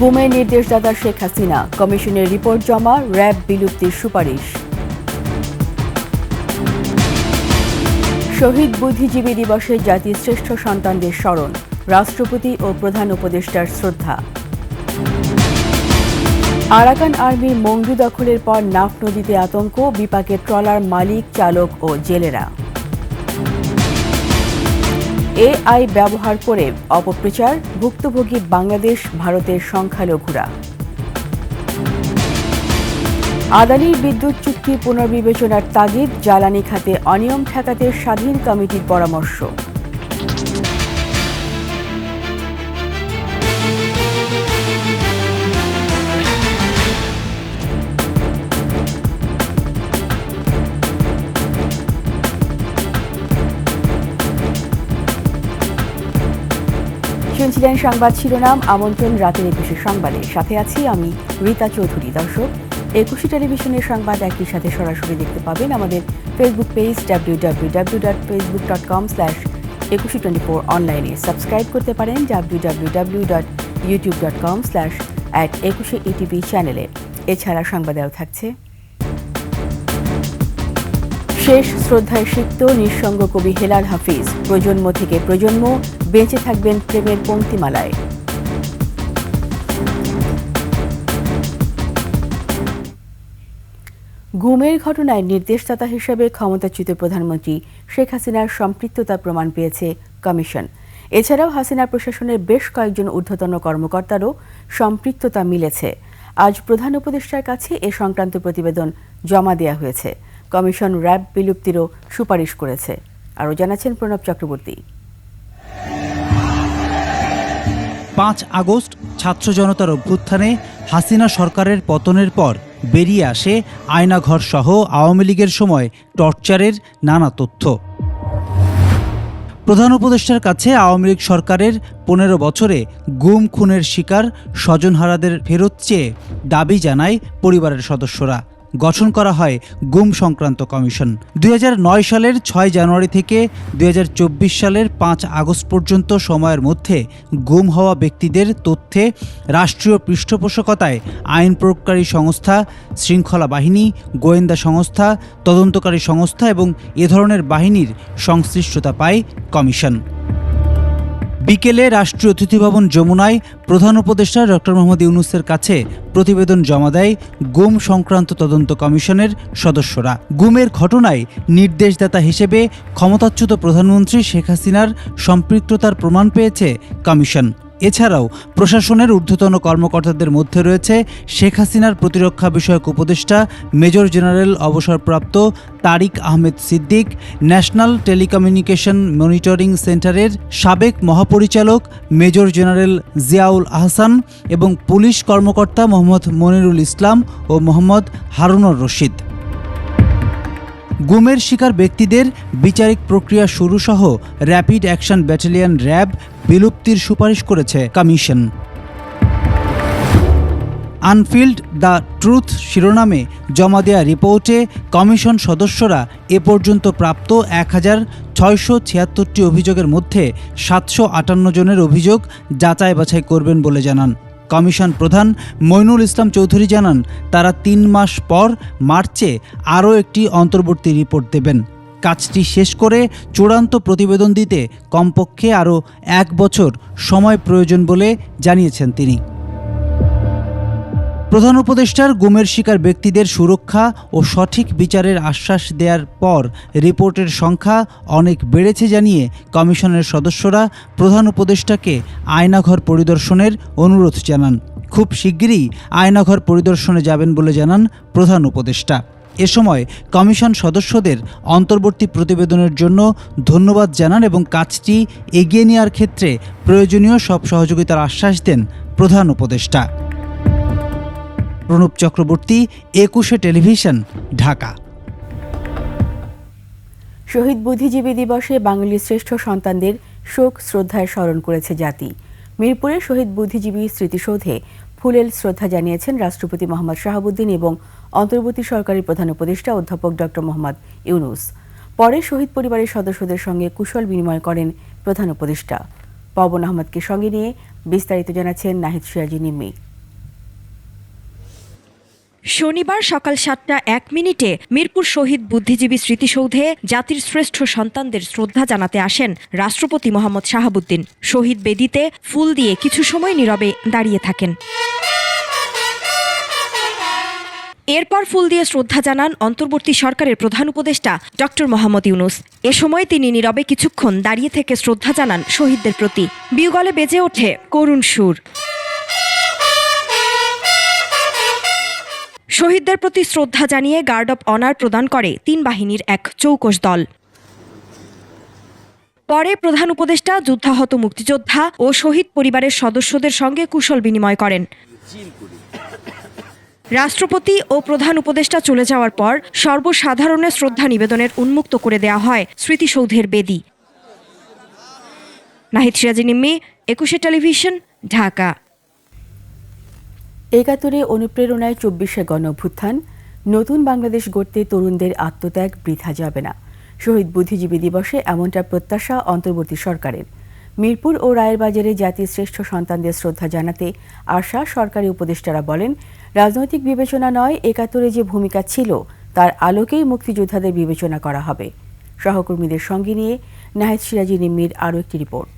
গুমের নির্দেশদাতা শেখ হাসিনা, কমিশনের রিপোর্ট জমা, র্যাব বিলুপ্তির সুপারিশ। শহীদ বুদ্ধিজীবী দিবসে জাতির শ্রেষ্ঠ সন্তানদের স্মরণ, রাষ্ট্রপতি ও প্রধান উপদেষ্টার শ্রদ্ধা। আরাকান আর্মির মংডু দখলের পর নাফ নদীতে আতঙ্ক, বিপাকে ট্রলার মালিক, চালক ও জেলেরা। এআই ব্যবহার করে অপপ্রচার, ভুক্তভোগী বাংলাদেশ, ভারতের সংখ্যালঘুরা। আদানির বিদ্যুৎ চুক্তি পুনর্বিবেচনার তাগিদ, জ্বালানি খাতে অনিয়ম ঠেকাতে স্বাধীন কমিটির পরামর্শ। শুনছিলেন সংবাদ শিরোনাম। আমন্ত্রণ রাতের ২১ সংবাদে, সাথে আছি আমি রীতা চৌধুরী। দর্শক, ২১ টেলিভিশনের সংবাদ একই সাথে সরাসরি দেখতে পাবেন আমাদের ফেসবুক পেজ www.facebook.com/2124 অনলাইনে। সাবস্ক্রাইব করতে পারেন www.youtube.com/@21etv চ্যানেলে। এছাড়া সংবাদেও থাকছে শেষ শ্রদ্ধায় সিক্ত নিঃসঙ্গ কবি হেলাল হাফিজ, প্রজন্ম থেকে প্রজন্ম বেঁচে থাকবেন প্রেমের পংক্তিমালায়। গুমের ঘটনায় নির্দেশদাতা হিসেবে ক্ষমতাচ্যুত প্রধানমন্ত্রী শেখ হাসিনার সম্পৃক্ততার প্রমাণ পেয়েছে কমিশন। এছাড়াও হাসিনা প্রশাসনের বেশ কয়েকজন ঊর্ধ্বতন কর্মকর্তারও সম্পৃক্ততা মিলেছে। আজ প্রধান উপদেষ্টার কাছে এ সংক্রান্ত প্রতিবেদন জমা দেওয়া হয়েছে। কমিশন র্যাব বিলুপ্তিরও সুপারিশ করেছে। আরও জানাচ্ছেন প্রণব চক্রবর্তী। ৫ আগস্ট ছাত্র জনতার অভ্যুত্থানে হাসিনা সরকারের পতনের পর বেরিয়ে আসে আয়নাঘর সহ আওয়ামী লীগের সময় টর্চারের নানা তথ্য। প্রধান উপদেষ্টার কাছে আওয়ামী লীগ সরকারের ১৫ বছরে গুম খুনের শিকার স্বজনহারাদের ফেরত চেয়ে দাবি জানায় পরিবারের সদস্যরা। গঠন করা হয় গুম সংক্রান্ত কমিশন। ২০০৯ সালের ৬ জানুয়ারি থেকে ২০২৪ সালের ৫ আগস্ট পর্যন্ত সময়ের মধ্যে গুম হওয়া ব্যক্তিদের তথ্যে রাষ্ট্রীয় পৃষ্ঠপোষকতায় আইন প্রয়োগকারী সংস্থা, শৃঙ্খলা বাহিনী, গোয়েন্দা সংস্থা, তদন্তকারী সংস্থা এবং এ ধরনের বাহিনীর সংশ্লিষ্টতা পায় কমিশন। বিকেলে রাষ্ট্রীয় অতিথি ভবন যমুনায় প্রধান উপদেষ্টা ডক্টর মোহাম্মদ ইউনূসের কাছে প্রতিবেদন জমা দেয় গুম সংক্রান্ত তদন্ত কমিশনের সদস্যরা। গুমের ঘটনায় নির্দেশদাতা হিসেবে ক্ষমতাচ্যুত প্রধানমন্ত্রী শেখ হাসিনার সম্পৃক্ততার প্রমাণ পেয়েছে কমিশন। এছাড়াও প্রশাসনের ঊর্ধ্বতন কর্মকর্তাদের মধ্যে রয়েছে শেখ হাসিনার প্রতিরক্ষা বিষয়ক উপদেষ্টা মেজর জেনারেল অবসরপ্রাপ্ত Tariq Ahmed Siddique, national telecommunication monitoring সেন্টারের সাবেক মহাপরিচালক মেজর জেনারেল জিয়াউল আহসান এবং পুলিশ কর্মকর্তা মোহাম্মদ মনিরুল ইসলাম ও মোহাম্মদ হারুনুর রশিদ। গুমের শিকার ব্যক্তিদের বিচারিক প্রক্রিয়া শুরু সহ র্যাপিড অ্যাকশন ব্যাটালিয়ন র্যাব বিলুপ্তির সুপারিশ করেছে কমিশন। আনফিল্ড দ্য ট্রুথ শিরোনামে জমা দেয়া রিপোর্টে কমিশন সদস্যরা এ পর্যন্ত প্রাপ্ত ১,৬৭৬টি অভিযোগের মধ্যে ৭৫৮ জনের অভিযোগ যাচাই বাছাই করবেন বলে জানান। কমিশন প্রধান মইনুল ইসলাম চৌধুরী জানান, তারা ৩ মাস পর মার্চে আরও একটি অন্তর্বর্তী রিপোর্ট দেবেন। কাজটি শেষ করে চূড়ান্ত প্রতিবেদন দিতে কমপক্ষে আরও ১ বছর সময় প্রয়োজন বলে জানিয়েছেন তিনি। প্রধান উপদেষ্টার গুমের শিকার ব্যক্তিদের সুরক্ষা ও সঠিক বিচারের আশ্বাস দেওয়ার পর রিপোর্টের সংখ্যা অনেক বেড়েছে জানিয়ে কমিশনের সদস্যরা প্রধান উপদেষ্টাকে আয়নাঘর পরিদর্শনের অনুরোধ জানান। খুব শিগগিরই আয়নাঘর পরিদর্শনে যাবেন বলে জানান প্রধান উপদেষ্টা। এ সময় কমিশন সদস্যদের অন্তর্বর্তী প্রতিবেদনের জন্য ধন্যবাদ জানান এবং কাজটি এগিয়ে নেওয়ার ক্ষেত্রে প্রয়োজনীয় সব সহযোগিতার আশ্বাস দেন প্রধান উপদেষ্টা। প্রণব চক্রবর্তী, ২১ টেলিভিশন, ঢাকা। শহীদ বুদ্ধিজীবী দিবসে বাঙালির শ্রেষ্ঠ সন্তানদের শোক শ্রদ্ধায় স্মরণ করেছে জাতি। মিরপুরে শহীদ বুদ্ধিজীবী স্মৃতিসৌধে ফুলেল শ্রদ্ধা জানিয়েছেন রাষ্ট্রপতি মোহাম্মদ শাহাবুদ্দিন এবং অন্তর্বর্তী সরকারের প্রধান উপদেষ্টা অধ্যাপক ডক্টর মোহাম্মদ ইউনূস। পরে শহীদ পরিবারের সদস্যদের সঙ্গে কুশল বিনিময় করেন প্রধান উপদেষ্টা। পবন আহমদকে সঙ্গে নিয়ে বিস্তারিত জানাচ্ছেন নাহিদ সিরাজি নিম্মি। শনিবার সকাল 7:01 মিরপুর শহীদ বুদ্ধিজীবী স্মৃতিসৌধে জাতির শ্রেষ্ঠ সন্তানদের শ্রদ্ধা জানাতে আসেন রাষ্ট্রপতি মোহাম্মদ শাহাবুদ্দিন। শহীদ বেদিতে ফুল দিয়ে কিছু সময় নীরবে দাঁড়িয়ে থাকেন। এরপর ফুল দিয়ে শ্রদ্ধা জানান অন্তর্বর্তী সরকারের প্রধান উপদেষ্টা ডক্টর মোহাম্মদ ইউনূস। এ সময় তিনি নীরবে কিছুক্ষণ দাঁড়িয়ে থেকে শ্রদ্ধা জানান শহীদদের প্রতি। বিউগলে বেজে ওঠে করুণ সুর। শহীদদের প্রতি শ্রদ্ধা জানিয়ে গার্ড অব অনার প্রদান করে 3 বাহিনীর এক চৌকস দল। পরে প্রধান উপদেষ্টা যুদ্ধাহত মুক্তিযোদ্ধা ও শহীদ পরিবারের সদস্যদের সঙ্গে কুশল বিনিময় করেন। রাষ্ট্রপতি ও প্রধান উপদেষ্টা চলে যাওয়ার পর সর্বসাধারণের শ্রদ্ধা নিবেদনের উন্মুক্ত করে দেওয়া হয় স্মৃতিসৌধের বেদি। নাহিদ সিরাজি নিম্মি, 21 টেলিভিশন, ঢাকা। ৭১ অনুপ্রেরণায় ২৪শে গণঅভ্যুত্থান, নতুন বাংলাদেশ গড়তে তরুণদের আত্মত্যাগ বৃথা যাবে না। শহীদ বুদ্ধিজীবী দিবসে এমনটা প্রত্যাশা অন্তর্বর্তী সরকারের। মিরপুর ও রায়েরবাজারে জাতির শ্রেষ্ঠ সন্তানদের শ্রদ্ধা জানাতে আসা সরকারি উপদেষ্টারা বলেন, রাজনৈতিক বিবেচনা নয়, ৭১ যে ভূমিকা ছিল তার আলোকেই মুক্তিযোদ্ধাদের বিবেচনা করা হবে। সহকর্মীদের সঙ্গে নিয়ে নাহিদ সিরাজি নিম্মির আরও একটি রিপোর্ট।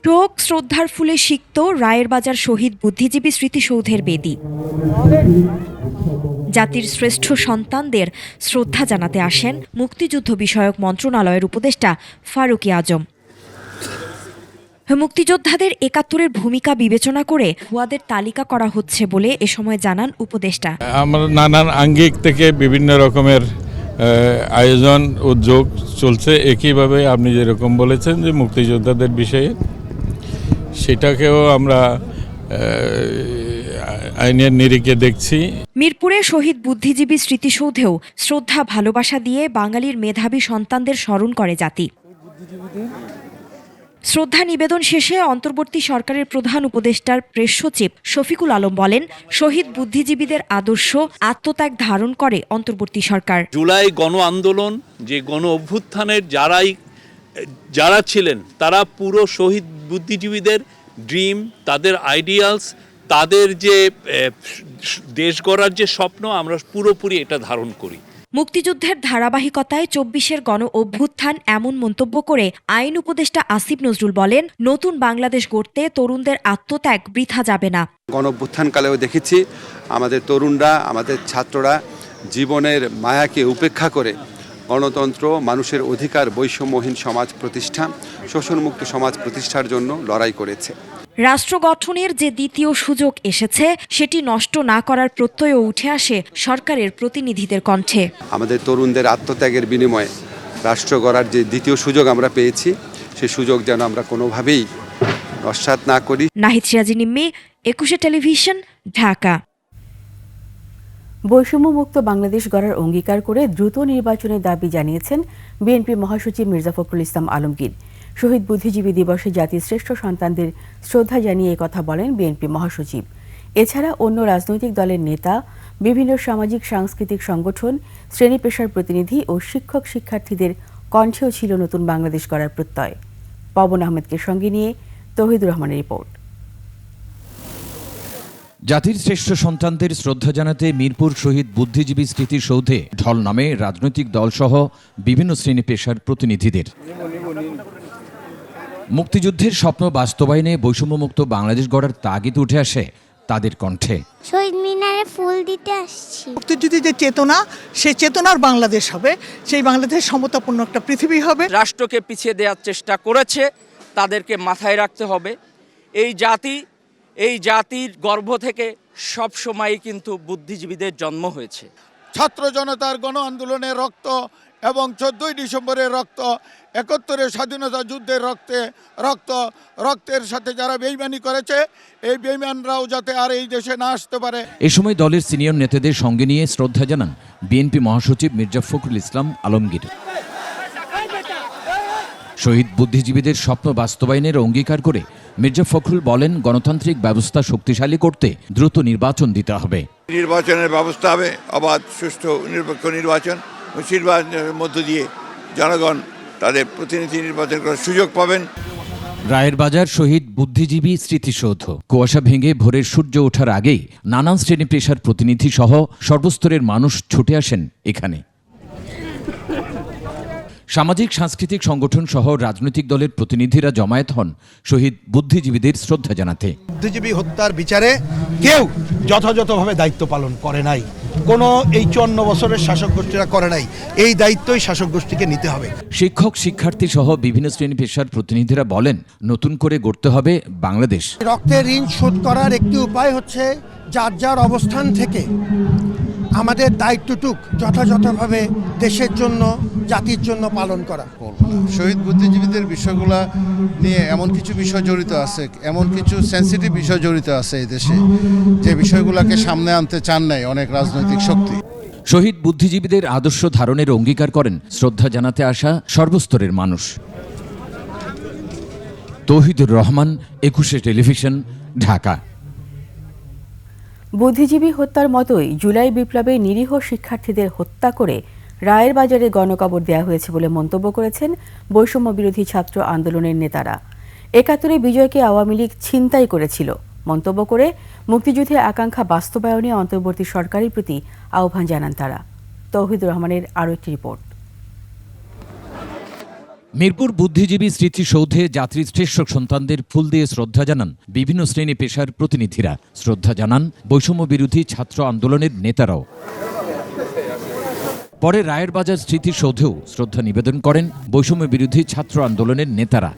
শোক শ্রদ্ধার ফুলে সিক্ত রায়েরবাজার শহীদ বুদ্ধিজীবী স্মৃতিসৌধের বেদি। জাতির শ্রেষ্ঠ সন্তানদের শ্রদ্ধা জানাতে আসেন মুক্তিযুদ্ধ বিষয়ক মন্ত্রণালয়ের উপদেষ্টা ফারুকী আজম। মুক্তিযোদ্ধাদের ৭১-এর ভূমিকা বিবেচনা করে ভুয়াদের তালিকা করা হচ্ছে বলে এ সময় জানান উপদেষ্টা। আমরা নানান আঙ্গিক থেকে বিভিন্ন রকমের আয়োজন উদ্যোগ চলছে। একইভাবে আপনি যেরকম বলেছেন যে মুক্তিযোদ্ধাদের বিষয়ে, সেটাকেও আমরা আইনের নিরিখে দেখছি। মিরপুরে শহীদ বুদ্ধিজীবী স্মৃতিসৌধেও শ্রদ্ধা ভালোবাসা দিয়ে বাঙালির মেধাবী সন্তানদের স্মরণ করে জাতি। শ্রদ্ধা নিবেদন শেষে অন্তর্বর্তী সরকারের প্রধান উপদেষ্টার প্রেস সচিব শফিকুল আলম বলেন, শহীদ বুদ্ধিজীবীদের আদর্শ আত্মত্যাগ ধারণ করে অন্তর্বর্তী সরকার। জুলাই গণ আন্দোলন, যে গণ অভ্যুত্থানের যারা ছিলেন, তারা পুরো শহীদ বুদ্ধিজীবীদের ড্রিম, তাদের আইডিয়ালস, তাদের যে দেশ গড়ার যে স্বপ্ন, আমরা পুরোপুরি এটা ধারণ করি। মুক্তিযুদ্ধের ধারাবাহিকতায় ২৪-এর গণ অভ্যুত্থান এমন মন্তব্য করে আইন উপদেষ্টা আসিফ নজরুল বলেন, নতুন বাংলাদেশ গড়তে তরুণদের আত্মত্যাগ বৃথা যাবে না। গণ অভ্যুত্থানকালেও দেখেছি আমাদের তরুণরা, আমাদের ছাত্ররা জীবনের মায়াকে উপেক্ষা করে গণতন্ত্র, মানুষের অধিকার, বৈষম্যহীন সমাজ প্রতিষ্ঠা, শোষণমুক্ত সমাজ প্রতিষ্ঠার জন্য লড়াই করেছে। রাষ্ট্র গঠনের যে দ্বিতীয় সুযোগ এসেছে, সেটি নষ্ট না করার প্রত্যয়ও উঠে আসে সরকারের প্রতিনিধিদের কণ্ঠে। আমাদের তরুণদের আত্মত্যাগের বিনিময়ে রাষ্ট্র গড়ার যে দ্বিতীয় সুযোগ আমরা পেয়েছি, সেই সুযোগ যেন আমরা কোনোভাবেই নস্যাৎ না করি। নাহিদ সিরাজি নিম্মি, 21 টেলিভিশন, ঢাকা। বৈষম্যমুক্ত বাংলাদেশ গড়ার অঙ্গীকার করে দ্রুত নির্বাচনের দাবি জানিয়েছেন বিএনপি মহাসচিব মির্জা ফখরুল ইসলাম আলমগীর। শহীদ বুদ্ধিজীবী দিবসে জাতির শ্রেষ্ঠ সন্তানদের শ্রদ্ধা জানিয়ে কথা বলেন বিএনপি মহাসচিব। এছাড়া অন্য রাজনৈতিক দলের নেতা, বিভিন্ন সামাজিক সাংস্কৃতিক সংগঠন, শ্রেণী পেশার প্রতিনিধি ও শিক্ষক শিক্ষার্থীদের কণ্ঠেও ছিল নতুন বাংলাদেশ গড়ার প্রত্যয়। পবন আহমেদকে সঙ্গে নিয়ে তৌহিদুর রহমানের রিপোর্ট। জাতির শ্রেষ্ঠ সন্তানদের শ্রদ্ধা জানাতে মিরপুর শহীদ বুদ্ধিজীবী স্মৃতিসৌধে ঢল নামে রাজনৈতিক দলসহ বিভিন্ন শ্রেণী পেশার প্রতিনিধিদের। মুক্তিযুদ্ধের স্বপ্ন বাস্তবায়নে বৈষম্যমুক্ত বাংলাদেশ গড়ার তাগিদ উঠে আসে তাদের কণ্ঠে। শহীদ মিনারে ফুল দিতে আসছি। মুক্তিযুদ্ধের যে চেতনা, সেই চেতনার বাংলাদেশ হবে, সেই বাংলাদেশ সমতাপূর্ণ একটা পৃথিবী হবে। রাষ্ট্রকে পিছিয়ে দেওয়ার চেষ্টা করেছে, তাদেরকে মাথায় রাখতে হবে। এই জাতির গর্ভ থেকে সব সময় কিন্তু বুদ্ধিজীবীদের জন্ম হয়েছে। ছাত্র জনতার গণ আন্দোলনের রক্ত এবং 14ই ডিসেম্বরের রক্ত, ৭১-এর স্বাধীনতা যুদ্ধের রক্তের সাথে যারা বেইমানি করেছে, এই বেইমানরাও যাতে আর এই দেশে না আসতে পারে। এ সময় দলের সিনিয়র নেতাদের সঙ্গে নিয়ে শ্রদ্ধা জানান বিএনপি মহাসচিব মির্জা ফখরুল ইসলাম আলমগীর। শহীদ বুদ্ধিজীবীদের স্বপ্ন বাস্তবায়নের অঙ্গীকার করে মির্জা ফখরুল বলেন, গণতান্ত্রিক ব্যবস্থা শক্তিশালী করতে দ্রুত নির্বাচন দিতে হবে। নির্বাচনের ব্যবস্থা হবে, অবাধ, সুষ্ঠু, নিরপেক্ষ নির্বাচন। নির্বাচনের মধ্য দিয়ে জনগণ তাদের প্রতিনিধি নির্বাচন করার সুযোগ পাবেন। রায়ের বাজার শহীদ বুদ্ধিজীবী স্মৃতিসৌধ। কুয়াশা ভেঙে ভোরের সূর্য ওঠার আগেই নানান শ্রেণী পেশার প্রতিনিধি সহ সর্বস্তরের মানুষ ছুটে আসেন এখানে। সামাজিক সাংস্কৃতিক সংগঠন সহ রাজনৈতিক দলের প্রতিনিধিরা জমায়েত হন শহীদ বুদ্ধিজীবীদের শ্রদ্ধা জানাতে। বুদ্ধিজীবী হত্যার বিচারে কেউ যথাযথভাবে দায়িত্ব পালন করে নাই, কোনো এই 54 বছরের শাসক গোষ্ঠীরা করে নাই। এই দায়িত্বই শাসক গোষ্ঠীকে নিতে হবে। শিক্ষক, শিক্ষার্থী সহ বিভিন্ন শ্রেণী পেশার প্রতিনিধিরা বলেন, নতুন করে গড়তে হবে বাংলাদেশ। রক্তের ঋণ শোধ করার একটি উপায় হচ্ছে যার যার অবস্থান থেকে আমাদের দায়িত্বটুক যথাযথভাবে দেশের জন্য, জাতির জন্য পালন করা। শহীদ বুদ্ধিজীবীদের বিষয়গুলো নিয়ে এমন কিছু বিষয় জড়িত আছে, এমন কিছু সেন্সিটিভ বিষয় জড়িত আছে এই দেশে, যে বিষয়গুলোকে সামনে আনতে চান নাই অনেক রাজনৈতিক শক্তি। শহীদ বুদ্ধিজীবীদের আদর্শ ধারণের অঙ্গীকার করেন শ্রদ্ধা জানাতে আসা সর্বস্তরের মানুষ। তৌহিদুর রহমান, 21 টেলিভিশন, ঢাকা। বুদ্ধিজীবী হত্যার মতোই জুলাই বিপ্লবে নিরীহ শিক্ষার্থীদের হত্যা করে রায়ের বাজারে গণকবর দেওয়া হয়েছে বলে মন্তব্য করেছেন বৈষম্য বিরোধী ছাত্র আন্দোলনের নেতারা। ৭১ বিজয়কে আওয়ামী লীগ ছিনতাই করেছিল মন্তব্য করে মুক্তিযুদ্ধের আকাঙ্ক্ষা বাস্তবায়নে অন্তর্বর্তী সরকারের প্রতি আহ্বান জানান তারা। তৌহিদুর রহমানের আরও একটি রিপোর্ট। মিরপুর বুদ্ধিজীবী স্মৃতিসৌধে যাত্রী শ্রেষ্ঠ সন্তানদের ফুল দিয়ে শ্রদ্ধা জানান বিভিন্ন শ্রেণী পেশার প্রতিনিধিরা। শ্রদ্ধা জানান বৈষম্য বিরোধী ছাত্র আন্দোলনের নেতারাও। পরে রায়ের বাজার স্মৃতিসৌধেও শ্রদ্ধা নিবেদন করেন বৈষম্য বিরোধী ছাত্র আন্দোলনের নেতারা।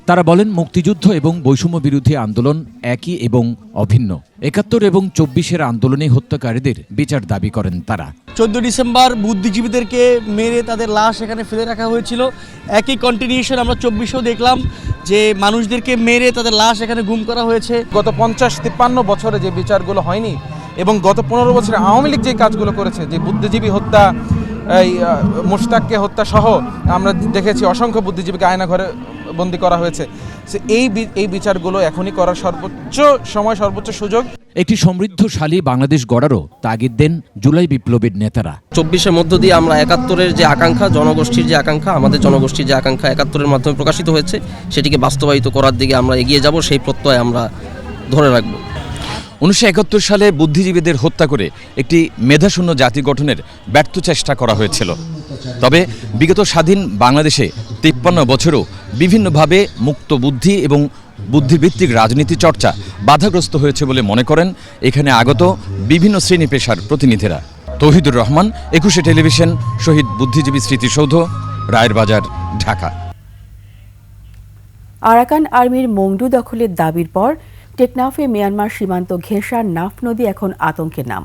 তারা বলেন, মুক্তিযুদ্ধ এবং বৈষম্য বিরোধী আন্দোলন একই এবং অভিন্ন। ৭১ এবং ২৪-এর আন্দোলনে হত্যাকারীদের বিচার দাবি করেন তারা। 14 ডিসেম্বর বুদ্ধিজীবীদেরকে মেরে তাদের লাশ এখানে ফেলে রাখা হয়েছিল। একই কন্টিনিউশন আমরা ২৪-এও দেখলাম যে মানুষদেরকে মেরে তাদের লাশ এখানে গুম করা হয়েছে। গত ৫০-৫৩ বছরে যে বিচারগুলো হয়নি এবং গত ১৫ বছরে আওয়ামী লীগ যে কাজগুলো করেছে, যে বুদ্ধিজীবী হত্যা, এই মোশতাককে হত্যা সহ আমরা দেখেছি অসংখ্য বুদ্ধিজীবীকে আয়নাঘরে বন্দী করা হয়েছে। এই বিচারগুলো এখনই করার সর্বোচ্চ সময়, সর্বোচ্চ সুযোগ। একটি সমৃদ্ধশালী বাংলাদেশ গড়ারও তাগিদ দেন জুলাই বিপ্লবের নেতারা। ২৪-এর মধ্য দিয়ে আমরা ৭১-এর যে আকাঙ্ক্ষা, জনগোষ্ঠীর যে আকাঙ্ক্ষা, আমাদের জনগোষ্ঠীর যে আকাঙ্ক্ষা ৭১-এর মাধ্যমে প্রকাশিত হয়েছে, সেটিকে বাস্তবায়িত করার দিকে আমরা এগিয়ে যাব। সেই প্রত্যয় আমরা ধরে রাখব। ১৯৭১ সালে বুদ্ধিজীবীদের হত্যা করে একটি মেধাশূন্য জাতি গঠনের ব্যর্থ চেষ্টা করা হয়েছিল। তবে বিগত স্বাধীন বাংলাদেশে ৫৩ বছরও বিভিন্নভাবে মুক্ত বুদ্ধি এবং বুদ্ধিভিত্তিক রাজনীতি চর্চা বাধাগ্রস্ত হয়েছে বলে মনে করেন এখানে আগত বিভিন্ন শ্রেণী পেশার প্রতিনিধিরা। তৌহিদুর রহমান, ২১ টেলিভিশন, শহীদ বুদ্ধিজীবী স্মৃতিসৌধ, রায়ের বাজার, ঢাকা। আরাকান আর্মির মংডু দখলের দাবির পর টেকনাফে মিয়ানমার সীমান্ত ঘেঁষা নাফ নদী এখন আতঙ্কের নাম।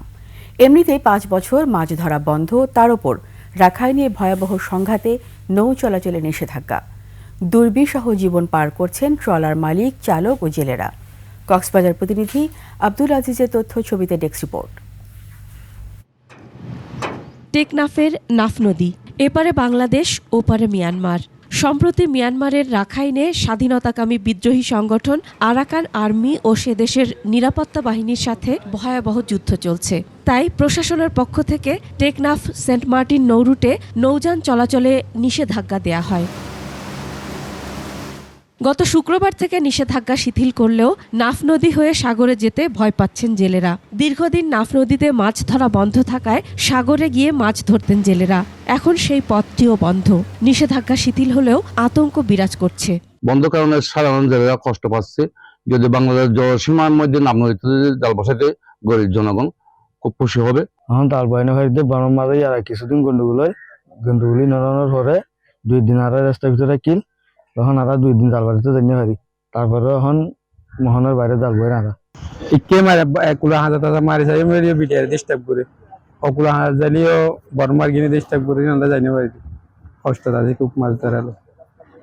এমনিতেই ৫ বছর মাছ ধরা বন্ধ, তার ওপর রাখাইনে ভয়াবহ সংঘাতে নৌ চলাচলে নিষেধাজ্ঞা। দুর্বিষহ জীবন পার করছেন ট্রলার মালিক, চালক ও জেলেরা। কক্সবাজার প্রতিনিধি আব্দুল আজিজের তথ্য, ছবিতে ডেস্ক রিপোর্ট। টেকনাফের নাফ নদী, এপারে বাংলাদেশ, ওপারে মিয়ানমার। সম্প্রতি মিয়ানমারের রাখাইনে স্বাধীনতাকামী বিদ্রোহী সংগঠন আরাকান আর্মি ও সে দেশের নিরাপত্তা বাহিনীর সাথে ভয়াবহ যুদ্ধ চলছে। তাই প্রশাসনের পক্ষ থেকে টেকনাফ সেন্ট মার্টিন নৌরুটে নৌযান চলাচলে নিষেধাজ্ঞা দেয়া হয়। গত শুক্রবার থেকে নিষেধাজ্ঞা শিথিল করলেও নাফ নদী হয়ে সাগরে যেতে ভয় পাচ্ছেন জেলেরা। দীর্ঘদিন নাফ নদীতে মাছ ধরা বন্ধ থাকায় সাগরে গিয়ে মাছ ধরতেন জেলেরা। এখন সেই পথটিও বন্ধ। নিষেধাজ্ঞা শিথিল হলেও আতঙ্ক বিরাজ করছে। বন্ধ কারণে সাধারণ জেলেরা কষ্ট পাচ্ছে। যদি বাংলাদেশ জলসীমার মধ্যে নাফ নদীতে জাল বসাতে গরিব জনগণ খুব খুশি হবে। তার বাইনে ভাইতে বনের মাঝে আর কিছুদিন গন্ডগুলি নড়ানোর পরে 2 দিন আর রাস্তার ভিতরে কিল, তখন আর 2 দিন জাল বাড়িতে জানি পারি। তারপরে এখন মোহনের বাইরে জাল বই না ইকে মারে একুলা হাজার টাকা মারি যাই মেরিয়ে বিটিয়ার ডিস্টার্ব করে অকুলা হাজার জালিও বর্মার গিনে ডিস্টার্ব করে আমরা জানি পারি। কষ্ট আছে খুব মাছ ধরালো,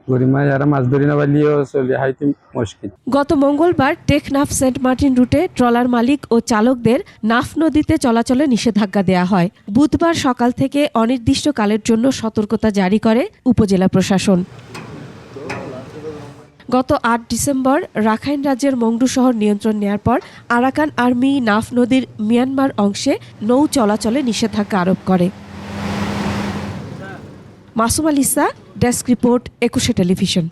গরিব মাছ যারা মাছ ধরি না পারলেও চলে হাইতে মুশকিল। গত মঙ্গলবার টেকনাফ সেন্ট মার্টিন রুটে ট্রলার মালিক ও চালকদের নাফ নদীতে চলাচলে নিষেধাজ্ঞা দেয়া হয়। বুধবার সকাল থেকে অনির্দিষ্টকালের জন্য সতর্কতা জারি করে উপজেলা প্রশাসন। গত ৮ ডিসেম্বর রাখাইন রাজ্যের মংডু শহর নিয়ন্ত্রণ নেয়ার পর আরাকান আর্মি নাফ নদীর মিয়ানমার অংশে নৌ চলাচলে নিষেধাজ্ঞা আরোপ করে। Masum আলিসা, desk report, ২১ television.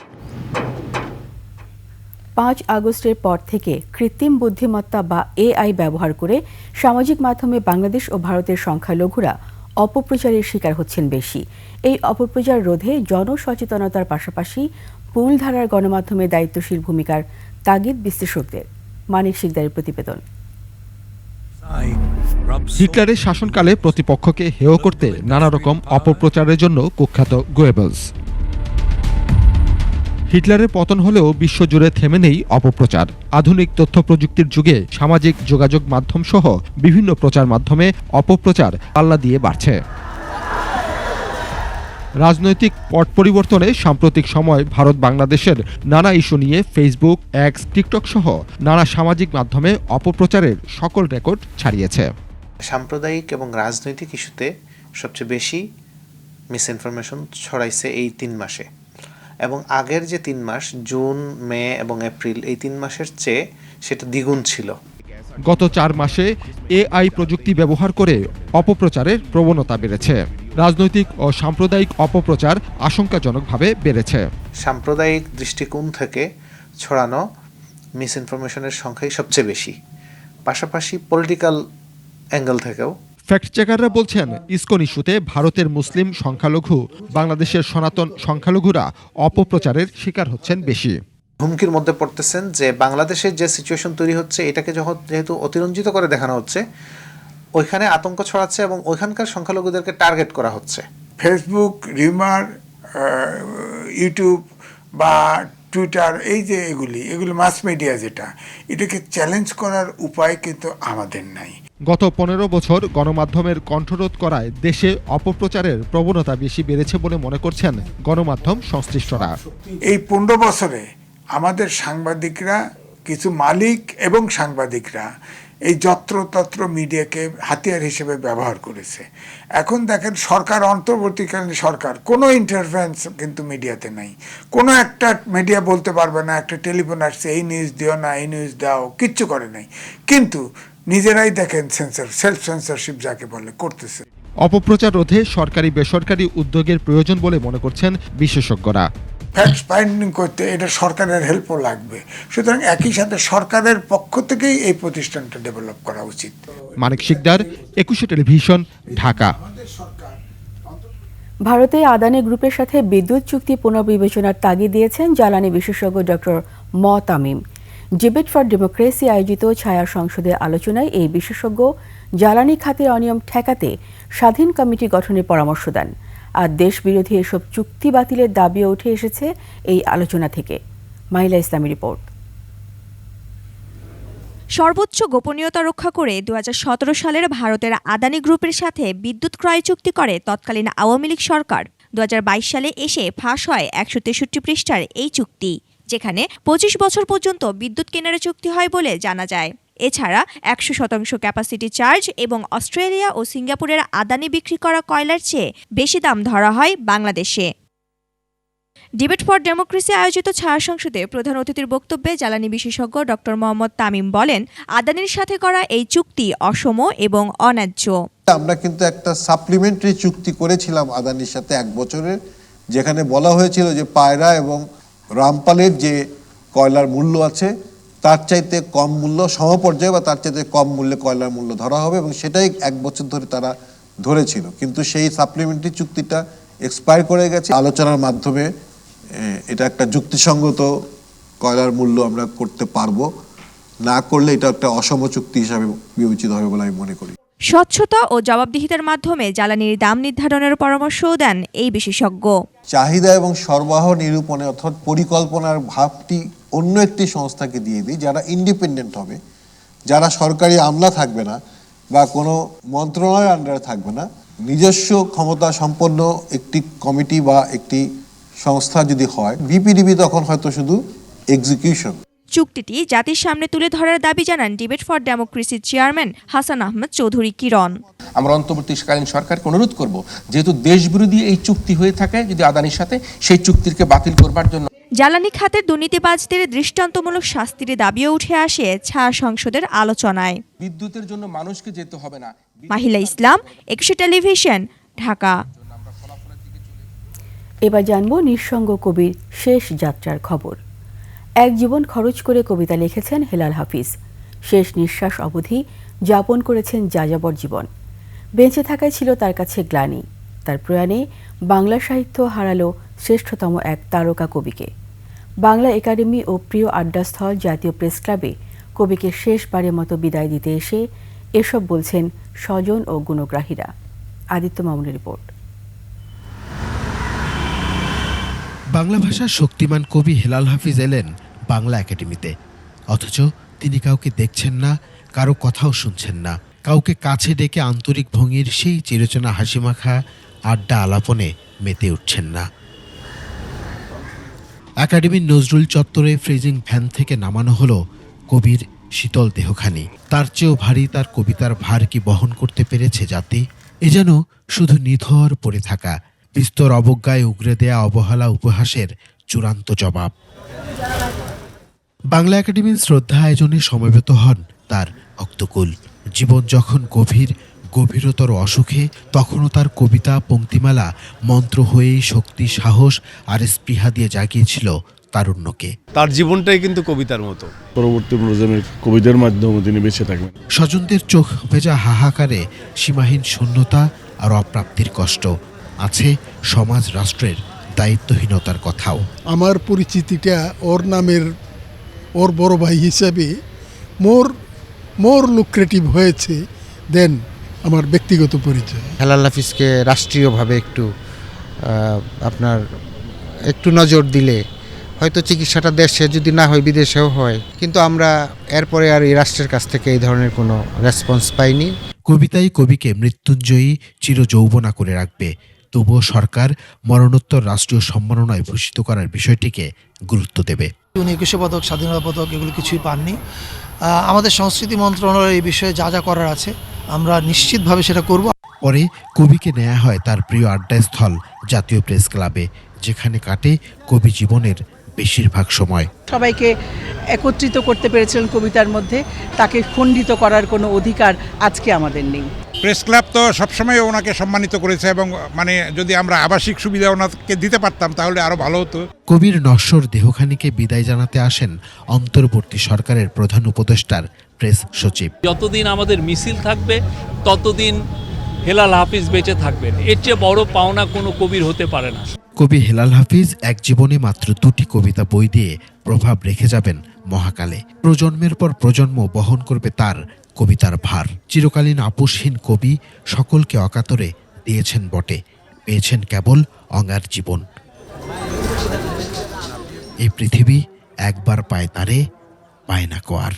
5 আগস্টের পর থেকে কৃত্রিম বুদ্ধিমত্তা বা এআই ব্যবহার করে সামাজিক মাধ্যমে বাংলাদেশ ও ভারতের সংখ্যালঘুরা অপপ্রচারের শিকার হচ্ছেন বেশি। এই অপপ্রচার রোধে জনসচেতনতার পাশাপাশি মূলধারার গণমাধ্যমে দায়িত্বশীল ভূমিকার তাগিদ বিশ্লেষকদের। মানিক শিকদারের প্রতিবেদন। হিটলারের শাসনকালে প্রতিপক্ষকে হেয় করতে নানা রকম অপপ্রচারের জন্য কুখ্যাত গোয়েবলস। হিটলারের পতন হলেও বিশ্বজুড়ে থেমে নেই অপপ্রচার। আধুনিক তথ্য প্রযুক্তির যুগে সামাজিক যোগাযোগ মাধ্যম সহ বিভিন্ন প্রচার মাধ্যমে অপপ্রচার পাল্লা দিয়ে বাড়ছে। রাজনৈতিক পট পরিবর্তনে সাম্প্রতিক সময় ভারত বাংলাদেশের নানা ইস্যু নিয়ে ফেসবুক, এক্স, টিকটক সহ নানা সামাজিক মাধ্যমে অপপ্রচারের সকল রেকর্ড ছাড়িয়েছে। সাম্প্রদায়িক এবং রাজনৈতিক ইস্যুতে সবচেয়ে বেশি মিসইনফরমেশন ছড়াইছে এই 3 মাসে, এবং আগের যে 3 মাস জুন, মে এবং এপ্রিল, এই 3 মাসের চেয়ে সেটা দ্বিগুণ ছিল। গত 4 মাসে এআই প্রযুক্তি ব্যবহার করে অপপ্রচারের প্রবণতা বেড়েছে। রাজনৈতিক ও সাম্প্রদায়িক অপপ্রচার আশঙ্কাজনকভাবে বেড়েছে। সাম্প্রদায়িক দৃষ্টিকোণ থেকে ছড়ানো মিসইনফরমেশনের সংখ্যাই সবচেয়ে বেশি, পাশাপাশি পলিটিক্যাল অ্যাঙ্গেল থেকেও। ফ্যাক্ট চেকাররা বলছেন, ইসকন ইস্যুতে ভারতের মুসলিম সংখ্যালঘু, বাংলাদেশের সনাতন সংখ্যালঘুরা অপপ্রচারের শিকার হচ্ছেন বেশি। হুমকির মধ্যে পড়তেছেন যে বাংলাদেশের যে সিচুয়েশন তৈরি হচ্ছে এটাকে যেহেতু অতিরঞ্জিত করে দেখানো হচ্ছে, ওইখানে আতঙ্ক ছড়াচ্ছে এবং ওইখানকার সংখ্যালঘুদেরকে টার্গেট করা হচ্ছে। ফেসবুক, রিমার, ইউটিউব বা টুইটার, এই যে এগুলি মাস মিডিয়া, এটাকে চ্যালেঞ্জ করার উপায় কিন্তু আমাদের নাই। গত 15 বছর গণমাধ্যমের কণ্ঠরোধ করায় দেশে অপপ্রচারের প্রবণতা বেশি বেড়েছে বলে মনে করছেন গণমাধ্যম সংশ্লিষ্টরা। এই 15 বছরে আমাদের সাংবাদিকরা, কিছু মালিক এবং সাংবাদিকরা এই যত্রতত্র মিডিয়াকে হাতিয়ার হিসেবে ব্যবহার করেছে। এখন দেখেন, সরকার, অন্তর্বর্তীকালীন সরকার, কোনো ইন্টারফারেন্স কিন্তু মিডিয়াতে নাই। কোনো একটা মিডিয়া বলতে পারবে না একটা টেলিফোন আসছে, এই নিউজ দিও না, এই নিউজ দাও, কিচ্ছু করে নাই। কিন্তু নিজেরাই দেখেন সেলফ সেন্সরশিপ যাকে বলে করতেছে। অপপ্রচার রোধে সরকারি বেসরকারি উদ্যোগের প্রয়োজন বলে মনে করছেন বিশেষজ্ঞরা। ফ্যাক্ট ফাইন্ডিং করতে এটা সরকারের হেল্পও লাগবে, সুতরাং একই সাথে সরকারের পক্ষ থেকেই এই প্রতিষ্ঠানটা ডেভেলপ করা উচিত। মানিক শিকদার, 21 টেলিভিশন, ঢাকা। ভারতে আদানি গ্রুপের সাথে বিদ্যুৎ চুক্তি পুনর্বিবেচনার তাগিদ দিয়েছেন জ্বালানি বিশেষজ্ঞ ডক্টর ম তামিম। ডিবেট ফর ডেমোক্রেসি আয়োজিত ছায়া সংসদের আলোচনায় এই বিশেষজ্ঞ জ্বালানি খাতের অনিয়ম ঠেকাতে স্বাধীন কমিটি গঠনের পরামর্শ দেন। আর দেশবিরোধী এসব চুক্তি বাতিলের দাবিও উঠে এসেছে এই আলোচনা থেকে। মাহিলা ইসলামী রিপোর্ট। সর্বোচ্চ গোপনীয়তা রক্ষা করে 2017 সালের ভারতের আদানি গ্রুপের সাথে বিদ্যুৎ ক্রয় চুক্তি করে তৎকালীন আওয়ামী লীগ সরকার। 2022 সালে এসে ফাঁস হয় 163 পৃষ্ঠার এই চুক্তি, যেখানে 25 বছর পর্যন্ত বিদ্যুৎ কেনার চুক্তি হয় বলে জানা যায়। এছাড়া 100% ক্যাপাসিটি চার্জ এবং অস্ট্রেলিয়া ও সিঙ্গাপুরের আদানি বিক্রি করা কয়লার চেয়ে বেশি দাম ধরা হয় বাংলাদেশে। ডিবেট ফর ডেমোক্রেসি আয়োজিত ছায়া সংসদে প্রধান অতিথির বক্তব্যে জ্বালানি বিশেষজ্ঞ ডক্টর মোহাম্মদ তামিম বলেন, আদানির সাথে করা এই চুক্তি অসম এবং অন্যায্য। আমরা কিন্তু একটা সাপ্লিমেন্টারি চুক্তি করেছিলাম আদানির সাথে 1 বছরের, যেখানে বলা হয়েছিল যে পায়রা এবং রামপালের যে কয়লার মূল্য আছে তার চাইতে কম মূল্য, সমপর্যায়ে বা তার চাইতে কম মূল্যে কয়লার মূল্য ধরা হবে, এবং সেটাই 1 বছর ধরে তারা ধরেছিল। কিন্তু সেই সাপ্লিমেন্টারি চুক্তিটা এক্সপায়ার করে গেছে। আলোচনার মাধ্যমে এটা একটা যুক্তিসঙ্গত কয়লার মূল্য আমরা করতে পারবো, না করলে এটা একটা অসম চুক্তি হিসাবে বিবেচিত হবে বলে আমি মনে করি। স্বচ্ছতা ও জবাবদিহিতার মাধ্যমে জ্বালানির দাম নির্ধারণের পরামর্শও দেন এই বিশেষজ্ঞ। চাহিদা এবং সরবরাহ নিরূপণে অর্থাৎ পরিকল্পনার ভাবটি অন্য একটি সংস্থাকে দিয়ে দিই, যারা ইন্ডিপেন্ডেন্ট হবে, যারা সরকারি আমলা থাকবে না বা কোনো মন্ত্রণালয়ের আন্ডারে থাকবে না, নিজস্ব ক্ষমতা সম্পন্ন একটি কমিটি বা একটি সংস্থা যদি হয়, বিপিডিবি তখন হয়তো শুধু এক্সিকিউশন। চুক্তিটি জাতির সামনে তুলে ধরার দাবি জানান ডিবেট ফর ডেমোক্রেসির চেয়ারম্যান হাসান আহমেদ চৌধুরী কিরণ। আমরা অন্তর্বর্তীকালীন সরকারকে অনুরোধ করব, যেহেতু দেশবিরোধী এই চুক্তি হয়ে থাকে যদি আদানির সাথে, সেই চুক্তিকে বাতিল করবার জন্য। জ্বালানি খাতের দুর্নীতিবাজদের দৃষ্টান্তমূলক শাস্তির দাবিও উঠে আসে ছায়া সংসদের আলোচনায়। বিদ্যুতের জন্য মানুষকে যেতে হবে না। মাহিলা ইসলাম, 21 টেলিভিশন, ঢাকা। এবার জানবো নিঃসঙ্গ কবির শেষ যাত্রার খবর। এক জীবন খরচ করে কবিতা লিখেছেন হেলাল হাফিজ। শেষ নিঃশ্বাস অবধি যাপন করেছেন যাযাবর জীবন। বেঁচে থাকাই ছিল তার কাছে গ্লানি। তার প্রয়াণে বাংলা সাহিত্য হারালো শ্রেষ্ঠতম এক তারকা কবিকে। বাংলা একাডেমি ও প্রিয় আড্ডাস্থল জাতীয় প্রেস ক্লাবে কবিকে শেষবারের মতো বিদায় দিতে এসে এসব বলছেন স্বজন ও গুণগ্রাহীরা। আদিত্য মামুনের রিপোর্ট। বাংলা ভাষার শক্তিমান কবি হেলাল হাফিজ এলেন বাংলা একাডেমিতে, অথচ তিনি কাউকে দেখছেন না, কারো কথাও শুনছেন না। কাউকে কাছে ডেকে আন্তরিক ভঙ্গির সেই চিরচেনা হাসিমাখা আড্ডা আলাপনে মেতে উঠছেন না। একাডেমির নজরুল চত্বরে ফ্রেজিং ভ্যান থেকে নামানো হলো কবির শীতল দেহখানি। তার চেয়েও ভারী তার কবিতার ভার কি বহন করতে পেরেছে জাতি? এ যেন শুধু নিথর পড়ে থাকা, বিস্তর অবজ্ঞায় উগরে দেয়া অবহেলা উপহাসের চূড়ান্ত জবাব। বাংলা একাডেমির শ্রদ্ধা আয়োজনে সমবেত হন তার ভক্তকুল। জীবন যখন গভীরতর অসুখে, তখনও তার কবিতা পংক্তিমালা মন্ত্র হয়েই শক্তি, সাহস আর স্পৃহা দিয়ে জাগিয়েছিল তারুণ্যকে। তার জীবনটাই কিন্তু কবিতার মতো। পরবর্তী প্রজন্মের কবিদের মাধ্যমে তিনি বেঁচে থাকবেন। স্বজনদের চোখ ভেজা হাহাকারে সীমাহীন শূন্যতা আর অপ্রাপ্তির কষ্ট, আছে সমাজ রাষ্ট্রের দায়িত্বহীনতার কথাও। আমার পরিচিতিটা ওর নামের, ওর বড় ভাই হিসাবে মোর লুক্রেটিভ হয়েছে দেন আমার ব্যক্তিগত পরিচয়। হেলাল হাফিজকে রাষ্ট্রীয়ভাবে একটু নজর দিলে হয়তো চিকিৎসাটা দেশে যদি না হয় বিদেশেও হয়, কিন্তু আমরা এরপরে আর এই রাষ্ট্রের কাছ থেকে এই ধরনের কোনো রেসপন্স পাইনি। কবিতাই কবিকে মৃত্যুঞ্জয়ী চিরযৌবনা করে রাখবে, তবুও সরকার মরণোত্তর রাষ্ট্রীয় সম্মাননায় ভূষিত করার বিষয়টিকে গুরুত্ব দেবে। উনি 21 পদক, স্বাধীনতা পদক এগুলো কিছুই পাননি। আমাদের সংস্কৃতি মন্ত্রণালয় এই বিষয়ে যা যা করার আছে আমরা নিশ্চিতভাবে সেটা করব। পরে কবিকে নেওয়া হয় তার প্রিয় আড্ডাস্থল জাতীয় প্রেস ক্লাবে, যেখানে কাটে কবি জীবনের বেশিরভাগ সময়। সবাইকে একত্রিত করতে পেরেছিলেন কবিতার মধ্যে, তাকে খণ্ডিত করার কোনো অধিকার আজকে আমাদের নেই। প্রেস ক্লাব তো সবসময় ওনাকে সম্মানিত করেছে এবং যদি আমরা আবাসিক সুবিধা ওনাকে দিতে পারতাম তাহলে আরো ভালো হতো। কবির নশ্বর দেহখানিকে বিদায় জানাতে আসেন অন্তর্বর্তী সরকারের প্রধান উপদেষ্টার প্রেস সচিব। যতদিন আমাদের মিছিল থাকবে ততদিন হেলাল হাফিজ বেঁচে থাকবেন। এর চেয়ে বড় পাওনা কোনো কবির হতে পারে না। কবি হেলাল হাফিজ এক জীবনে মাত্র 2টি কবিতা বই দিয়ে প্রভাব রেখে যাবেন মহাকালে। প্রজন্মের পর প্রজন্ম বহন করবে তার কবিতার ভার। চিরকালীন আপোষহীন কবি সকলকে অকাতরে দিয়েছেন বটে, পেয়েছেন কেবল অঙ্গার জীবন। এই পৃথিবী একবার পায় তারে, পায় না কোয়ার।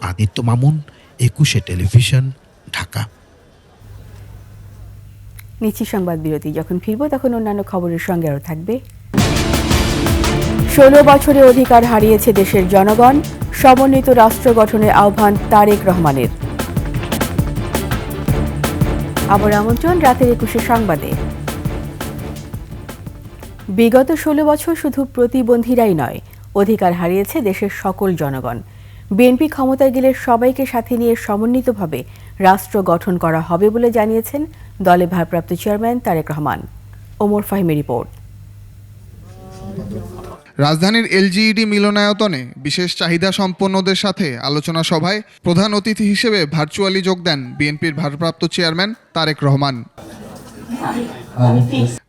আদিত্য মামুন, 21 টেলিভিশন, ঢাকা। নিচ্ছি সংবাদ বিরতি। যখন ফিরব তখন অন্যান্য খবরের সঙ্গে আরও থাকবে। 16 বছরে অধিকার হারিয়েছে দেশের জনগণ, সমন্বিত রাষ্ট্র গঠনের আহ্বান তারেক রহমানের। আবার আমন্ত্রণ রাতের 21 সংবাদে। বিগত 16 বছর শুধু প্রতিবন্ধীরাই নয়, অধিকার হারিয়েছে দেশের সকল জনগণ। বিএনপি ক্ষমতায় গেলে সবাইকে সাথে নিয়ে সমন্বিতভাবে রাষ্ট্র গঠন করা হবে বলে জানিয়েছেন দলের ভারপ্রাপ্ত চেয়ারম্যান তারেক রহমান। ওমর ফাহিমের রিপোর্ট। রাজধানীর এলজিইডি মিলনায়তনে বিশেষ চাহিদা সম্পন্নদের সাথে আলোচনা সভায় প্রধান অতিথি হিসেবে ভার্চুয়ালি যোগ দেন বিএনপির ভারপ্রাপ্ত চেয়ারম্যান তারেক রহমান।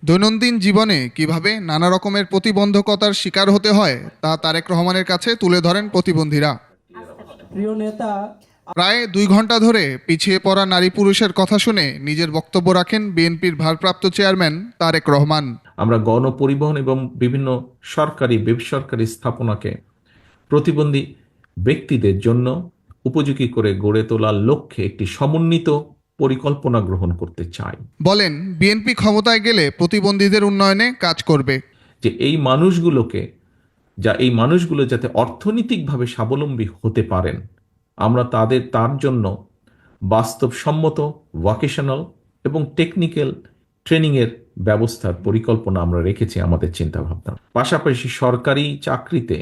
দৈনন্দিন জীবনে কিভাবে নানা রকমের প্রতিবন্ধকতার শিকার হতে হয় তা তারেক রহমানের কাছে তুলে ধরেন প্রতিবন্ধীরা। প্রায় 2 ঘন্টা ধরে পিছিয়ে পড়া নারী পুরুষের কথা শুনে নিজের বক্তব্য রাখেন বিএনপির ভারপ্রাপ্ত চেয়ারম্যান তারেক রহমান। আমরা গণপরিবহন এবং বিভিন্ন সরকারি বেসরকারি স্থাপনাকে প্রতিবন্ধী ব্যক্তিদের জন্য উপযোগী করে গড়ে তোলার লক্ষ্যে একটি সমন্বিত পরিকল্পনা গ্রহণ করতে চাই। বলেন বিএনপি ক্ষমতায় গেলে প্রতিবন্ধীদের উন্নয়নে কাজ করবে। যে এই মানুষগুলো যাতে অর্থনৈতিকভাবে স্বাবলম্বী হতে পারেন, আমরা তার জন্য বাস্তবসম্মত ভোকেশনাল এবং টেকনিক্যাল ট্রেনিংয়ের ব্যবস্থার পরিকল্পনা আমরা রেখেছি আমাদের চিন্তাভাবনা। পাশাপাশি সরকারি চাকরিতে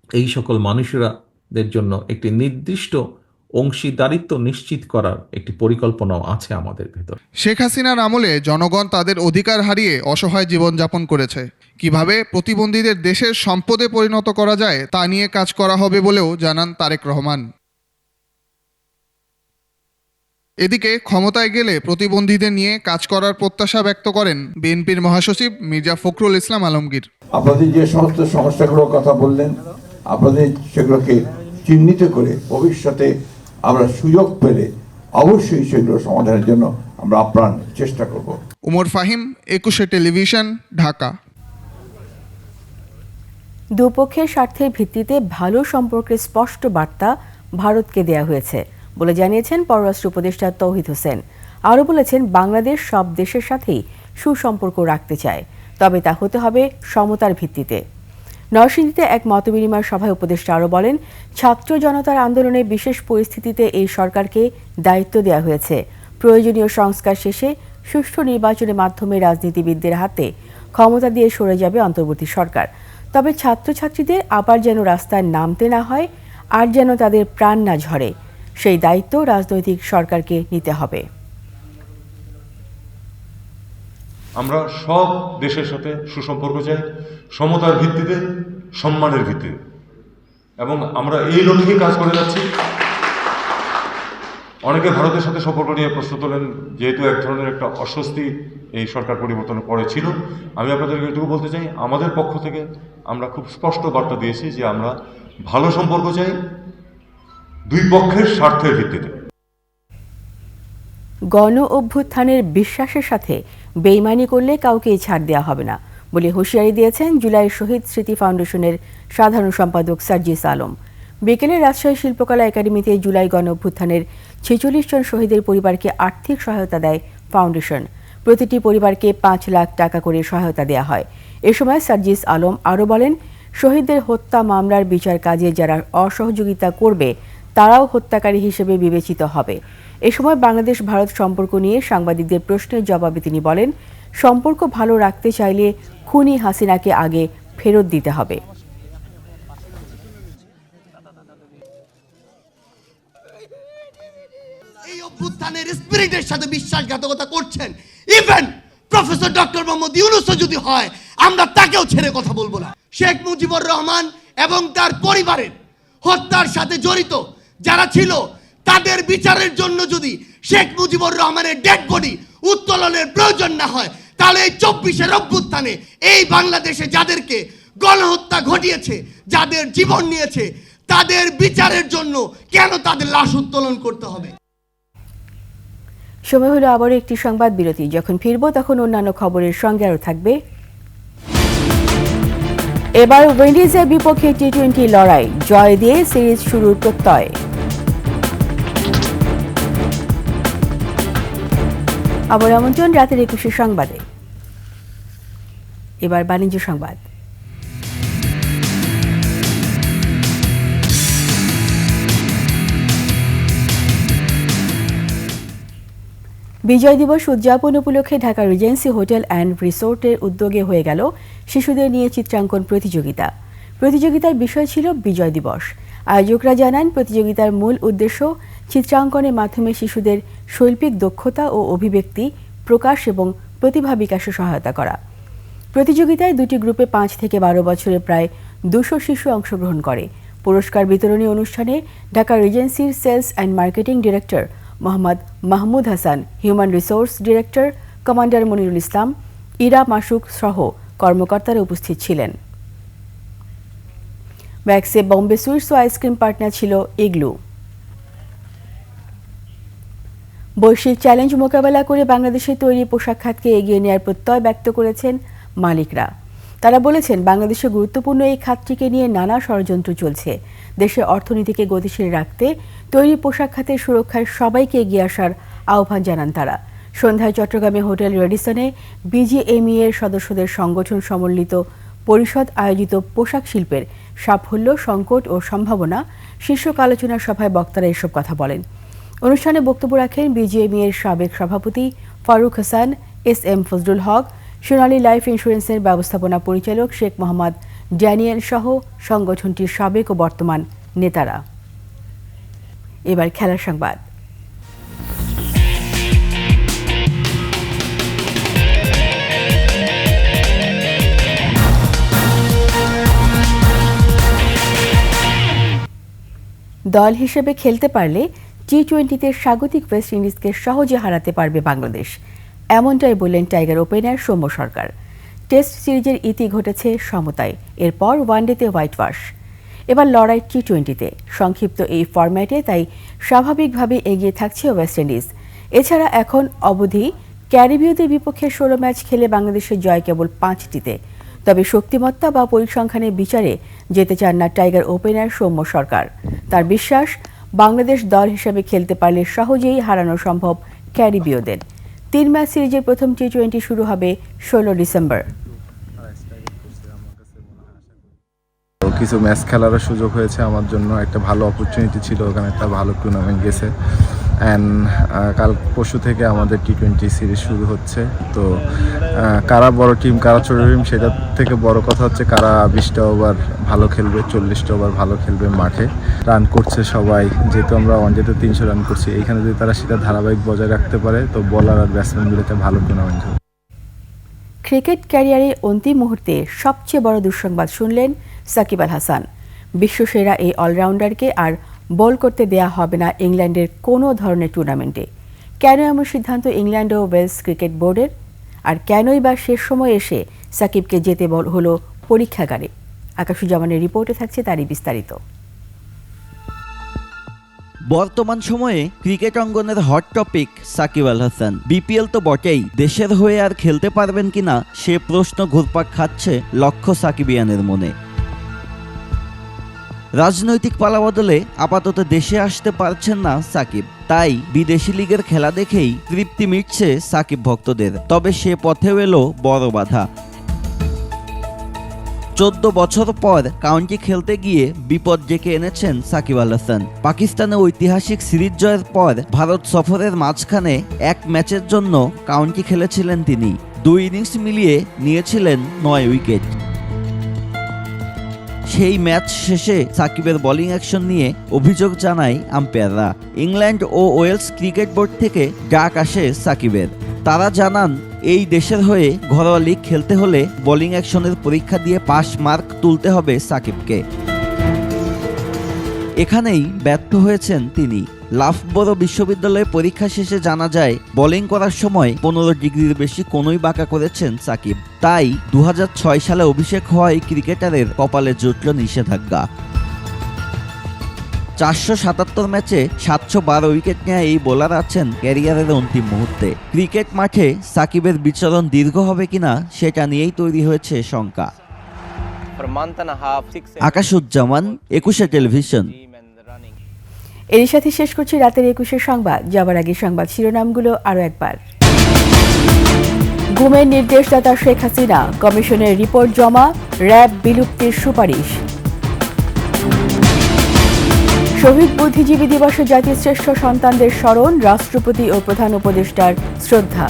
এই সকল মানুষদের জন্য একটি নির্দিষ্ট অংশীদারিত্ব নিশ্চিত করার একটি পরিকল্পনাও আছে আমাদের ভেতর। শেখ হাসিনার আমলে জনগণ তাদের অধিকার হারিয়ে অসহায় জীবনযাপন করেছে। কিভাবে প্রতিবন্ধীদের দেশের সম্পদে পরিণত করা যায় তা নিয়ে কাজ করা হবে বলেও জানান তারেক রহমান। এদিকে ক্ষমতায় গেলে প্রতিবন্ধীদের নিয়ে কাজ করার প্রত্যাশা ব্যক্ত করেন বিএনপির মহাসচিব মির্জা ফখরুল ইসলাম আলমগীর। আপনাদের যে সমস্ত সমস্যাগুলোর কথা বললেন, আপনাদের সেগুলোকে চিহ্নিত করে ভবিষ্যতে আমরা সুযোগ পেলে অবশ্যই সেগুলো সমাধানের জন্য আমরা আপ্রাণ চেষ্টা করব। উমর ফাহিম, 21 টেলিভিশন, ঢাকা। দুপক্ষের স্বার্থের ভিত্তিতে ভালো সম্পর্কের স্পষ্ট বার্তা ভারতকে দেয়া হয়েছে বলে জানিয়েছেন পররাষ্ট্র উপদেষ্টা তৌহিদ হোসেন। আরও বলেছেন, বাংলাদেশ সব দেশের সাথেই সুসম্পর্ক রাখতে চায়, তবে তা হতে হবে সমতার ভিত্তিতে। নরসিংদীতে এক মতবিনিময় সভায় উপদেষ্টা আরও বলেন, ছাত্র জনতার আন্দোলনে বিশেষ পরিস্থিতিতে এই সরকারকে দায়িত্ব দেওয়া হয়েছে। প্রয়োজনীয় সংস্কার শেষে সুষ্ঠু নির্বাচনের মাধ্যমে রাজনীতিবিদদের হাতে ক্ষমতা দিয়ে সরে যাবে অন্তর্বর্তী সরকার। তবে ছাত্রছাত্রীদের আবার যেন রাস্তায় নামতে না হয়, আর যেন তাদের প্রাণ না ঝরে, সেই দায়িত্ব রাজনৈতিক সরকারকে নিতে হবে। আমরা সব দেশের সাথে সুসম্পর্ক চাই, সমতার ভিত্তিতে, সম্মানের ভিত্তিতে, এবং আমরা এই লক্ষ্যে কাজ করে যাচ্ছি। অনেকে ভারতের সাথে সম্পর্ক নিয়ে প্রশ্ন তোলেন, যেহেতু এক ধরনের একটা অস্বস্তি এই সরকার পরিবর্তনের পরে ছিল। আমি আপনাদেরকে এটুকু বলতে চাই, আমাদের পক্ষ থেকে আমরা খুব স্পষ্ট বার্তা দিয়েছি যে আমরা ভালো সম্পর্ক চাই, দুই পক্ষের স্বার্থের ভিত্তিতে। গণ অভ্যুত্থানের বিশ্বাসের সাথে বেইমানি করলে কাউকেই ছাড় দেওয়া হবে না বলে হুঁশিয়ারি দিয়েছেন জুলাই শহীদ স্মৃতি ফাউন্ডেশনের সাধারণ সম্পাদক সার্জিস আলম। বিকেলে রাজশাহী শিল্পকলা একাডেমিতে জুলাই গণ অভ্যুত্থানের 46 জন শহীদের পরিবারকে আর্থিক সহায়তা দেয় ফাউন্ডেশন। প্রতিটি পরিবারকে 5 লাখ টাকা করে সহায়তা দেওয়া হয়। এ সময় সার্জিস আলম আরও বলেন, শহীদদের হত্যা মামলার বিচার কাজে যারা অসহযোগিতা করবে তারাও হত্যাকারী হিসেবে বিবেচিত হবে। এ সময় বাংলাদেশ ভারত সম্পর্ক নিয়ে সাংবাদিকদের প্রশ্নের জবাবে তিনি বলেন, সম্পর্ক ভালো রাখতে চাইলে খুনি হাসিনাকে আগে ফেরত দিতে হবে। এই অভ্যুত্থানের স্পিরিটের সাথে বিশ্বাসঘাতকতা করছেন। ইভেন প্রফেসর ডক্টর মোহাম্মদ ইউনূসও যদি হয়, আমরা তাকেও ছেড়ে কথা বলবো না। শেখ মুজিবুর রহমান এবং তার পরিবারের হত্যার সাথে জড়িত যারা ছিল, তাদের বিচারের জন্য যদি শেখ মুজিবুর রহমানের ডেড বডি উত্তোলনের প্রয়োজন না হয়, তাহলে এই 24-এর অভ্যুত্থানে এই বাংলাদেশে যাদেরকে গণহত্যা ঘটিয়েছে, যাদের জীবন নিয়েছে, তাদের বিচারের জন্য কেন তাদের লাশ উত্তোলন করতে হবে? সময় হলো আবারও একটি সংবাদ বিরতি। যখন ফিরবো তখন অন্যান্য খবরের সঙ্গে আরও থাকবে। এবার উইন্ডিজের বিপক্ষে টি-20 লড়াই, জয় দিয়ে সিরিজ শুরুর প্রত্যয়। আবার আমন্ত্রণ রাতের 21 সংবাদে। এবার বাণিজ্য সংবাদ। বিজয় দিবস উদযাপন উপলক্ষে ঢাকা রিজেন্সি হোটেল অ্যান্ড রিসোর্টের উদ্যোগে হয়ে গেল শিশুদের নিয়ে চিত্রাঙ্কন প্রতিযোগিতা। প্রতিযোগিতার বিষয় ছিল বিজয় দিবস। আয়োজকরা জানান, প্রতিযোগিতার মূল উদ্দেশ্য চিত্রাঙ্কনের মাধ্যমে শিশুদের শৈল্পিক দক্ষতা ও অভিব্যক্তি প্রকাশ এবং প্রতিভা বিকাশে সহায়তা করা। প্রতিযোগিতায় 2টি গ্রুপে 5 থেকে 12 বছরের প্রায় 200 শিশু অংশগ্রহণ করে। পুরস্কার বিতরণী অনুষ্ঠানে ঢাকা রিজেন্সির sales and marketing director Mohammad Mahmud Hasan, human resource director commander Monirul Islam, Ira Masuk সহ কর্মকর্তারা উপস্থিত ছিলেন। ব্যাক্সে বোম্বে সুইটস ও আইসক্রিম পার্টনার ছিল ইগলু। বৈশ্বিক চ্যালেঞ্জ মোকাবেলা করে বাংলাদেশের তৈরি পোশাক খাতকে এগিয়ে নেওয়ার প্রত্যয় ব্যক্ত করেছেন মালিকরা। তারা বলেছেন, বাংলাদেশের গুরুত্বপূর্ণ এই খাতটিকে নিয়ে নানা ষড়যন্ত্র চলছে। দেশের অর্থনীতিকে গতিশীল রাখতে তৈরি পোশাক খাতের সুরক্ষায় সবাইকে এগিয়ে আসার আহ্বান জানান তারা। সন্ধ্যায় চট্টগ্রামে হোটেল রেডিসনে বিজিএমইএ এর সদস্যদের সংগঠন সমন্বিত পরিষদ আয়োজিত পোশাক শিল্পের সাফল্য, সংকট ও সম্ভাবনা শীর্ষক আলোচনা সভায় বক্তারা এসব কথা বলেন। অনুষ্ঠানে বক্তব্য রাখেন বিজিএমইএ এর সাবেক সভাপতি ফারুক হাসান, এস.এম. ফজলুল হক, সোনালী লাইফ ইন্স্যুরেন্সের ব্যবস্থাপনা পরিচালক শেখ মোহাম্মদ ড্যানিয়েল সহ সংগঠনটির সাবেক ও বর্তমান নেতারা। এবার খেলার সংবাদ। দল হিসেবে খেলতে পারলে টি-20-তে স্বাগতিক ওয়েস্ট ইন্ডিজকে সহজে হারাতে পারবে বাংলাদেশ, এমনটাই বললেন টাইগার ওপেনার সৌম্য সরকার। টেস্ট সিরিজের ইতি ঘটেছে সমতায়, এরপর ওয়ানডেতে হোয়াইট ওয়াশ, এবার লড়াই টি-20-তে। সংক্ষিপ্ত এই ফরম্যাটে তাই স্বাভাবিকভাবে এগিয়ে থাকছে ওয়েস্ট ইন্ডিজ। এছাড়া এখন অবধি ক্যারিবীয়দের বিপক্ষে 16 ম্যাচ খেলে বাংলাদেশের জয় কেবল 5টিতে। তবে শক্তিমত্তা বা পরিসংখ্যানের বিচারে যেতে চান না টাইগার ওপেনার সৌম্য সরকার। তার বিশ্বাস, বাংলাদেশ দল হিসেবে খেলতে পারলে সহজেই হারানো সম্ভব ক্যারিবীয়দের। 3 ম্যাচ সিরিজের প্রথম টি-20 শুরু হবে 16 ডিসেম্বর। কিছু ম্যাচ খেলারও সুযোগ হয়েছে আমার জন্য, একটা ভালো অপরচুনিটি ছিল, ওখানে একটা ভালো টুর্নামেন্ট গেছে। অ্যান্ড কাল পরশু থেকে আমাদের টি-20 সিরিজ শুরু হচ্ছে। তো কারা বড় টিম কারা ছোট টিম সেটার থেকে বড় কথা হচ্ছে কারা 20টা ওভার ভালো খেলবে, 40টা ওভার ভালো খেলবে মাঠে। রান করছে সবাই, যেহেতু আমরা ওয়ানডেতে 300 রান করছি, এইখানে যদি তারা সেটা ধারাবাহিক বজায় রাখতে পারে তো বলার আর ব্যাটসম্যান মিলে ভালো টুর্নামেন্ট হবে। ক্রিকেট ক্যারিয়ারে অন্তিম মুহূর্তে সবচেয়ে বড় দুঃসংবাদ শুনলেন সাকিব আল হাসান। বিশ্বসেরা এই অলরাউন্ডারকে আর বল করতে দেয়া হবে না ইংল্যান্ডের কোনো ধরনের টুর্নামেন্টে। কেন এমন সিদ্ধান্ত ইংল্যান্ড ও ওয়েলস ক্রিকেট বোর্ডের? আর কেনই বা শেষ সময় এসে সাকিবকে যেতে হলো পরীক্ষাগারে? আকাশুজ্জামানের রিপোর্টে থাকছে তারই বিস্তারিত। বর্তমান সময়ে ক্রিকেট অঙ্গনের hot topic Shakib Al Hasan. BPL তো বটেই, দেশের হয়ে আর খেলতে পারবেন কিনা সে প্রশ্ন ঘুরপাক খাচ্ছে লক্ষ সাকিবিয়ানের মনে। রাজনৈতিক পালাবদলে আপাতত দেশে আসতে পারছেন না সাকিব, তাই বিদেশি লিগের খেলা দেখেই তৃপ্তি মিটছে সাকিব ভক্তদের। তবে সে পথেও এলো বড় বাধা। 14 বছর পর কাউন্টি খেলতে গিয়ে বিপদ ডেকে এনেছেন সাকিব আল হাসান। পাকিস্তানে ঐতিহাসিক সিরিজ জয়ের পর ভারত সফরের মাঝখানে এক ম্যাচের জন্য কাউন্টি খেলেছিলেন তিনি। 2 ইনিংস মিলিয়ে নিয়েছিলেন 9 উইকেট। সেই ম্যাচ শেষে সাকিবের বোলিং অ্যাকশন নিয়ে অভিযোগ জানায় আম্পায়াররা। ইংল্যান্ড ও ওয়েলস ক্রিকেট বোর্ড থেকে ডাক আসে সাকিবের। তারা জানান এই দেশের হয়ে ঘরোয়া লিগ খেলতে হলে বোলিং অ্যাকশনের পরীক্ষা দিয়ে পাস মার্ক তুলতে হবে সাকিবকে। এখানেই ব্যর্থ হয়েছেন তিনি। লাফবরো বিশ্ববিদ্যালয়ে পরীক্ষা শেষে জানা যায় বোলিং করার সময় 15 ডিগ্রির বেশি কোনোই বাঁকা করেছেন সাকিব। তাই 2006 সালে অভিষেক হওয়ায় ক্রিকেটারের কপালে জুটল নিষেধাজ্ঞা। 477 ম্যাচে 712 উইকেট নেওয়া এই বোলার আছেন ক্যারিয়ারের অন্তিম মুহূর্তে। ক্রিকেট মাঠে সাকিবের বিচরণ দীর্ঘ হবে কিনা সেটা নিয়েই তৈরি হয়েছে শঙ্কা। আকাশুজ্জামান, 21 টেলিভিশন। এর সাথে শেষ করছি রাতের 21 সংবাদ। যাবার আগে সংবাদ শিরোনামগুলো আরও একবার। গুমের নির্দেশদাতা শেখ হাসিনা, কমিশনের রিপোর্ট জমা, র্যাব বিলুপ্তির সুপারিশ। শহীদ বুদ্ধিজীবী দিবসে জাতির শ্রেষ্ঠ সন্তানদের স্মরণ, রাষ্ট্রপতি ও প্রধান উপদেষ্টার শ্রদ্ধা।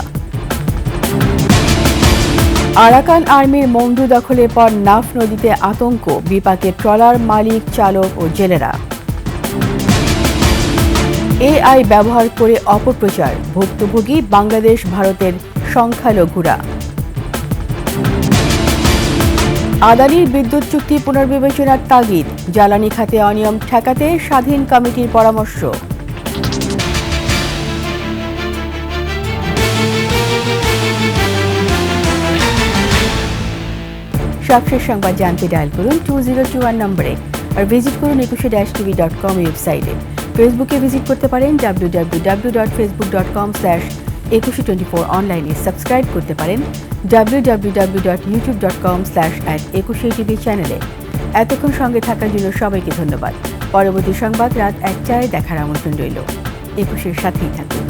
আরাকান আর্মির মংডু দখলের পর নাফ নদীতে আতঙ্ক, বিপাকে ট্রলার মালিক, চালক ও জেলেরা। এআই ব্যবহার করে অপপ্রচার, ভুক্তভোগী বাংলাদেশ ভারতের সংখ্যালঘুরা। আদানির বিদ্যুৎ চুক্তি পুনর্বিবেচনার তাগিদ, জ্বালানি খাতে অনিয়ম ঠেকাতে স্বাধীন কমিটির পরামর্শ। সবশেষ সংবাদ জানতে ডায়াল করুন 2021 নম্বরে আর ভিজিট করুন 21-tv.com ওয়েবসাইটে। ফেসবুকে ভিজিট করতে পারেন www.facebook.com/2124 অনলাইনে সাবস্ক্রাইব করতে পারেন www.youtube.com/@21tv চ্যানেলে। এতক্ষণ সঙ্গে থাকার জন্য সবাইকে ধন্যবাদ। পরবর্তী সংবাদ রাত 1টায় দেখার আমন্ত্রণ রইল। 21-এর সাথেই থাকুন।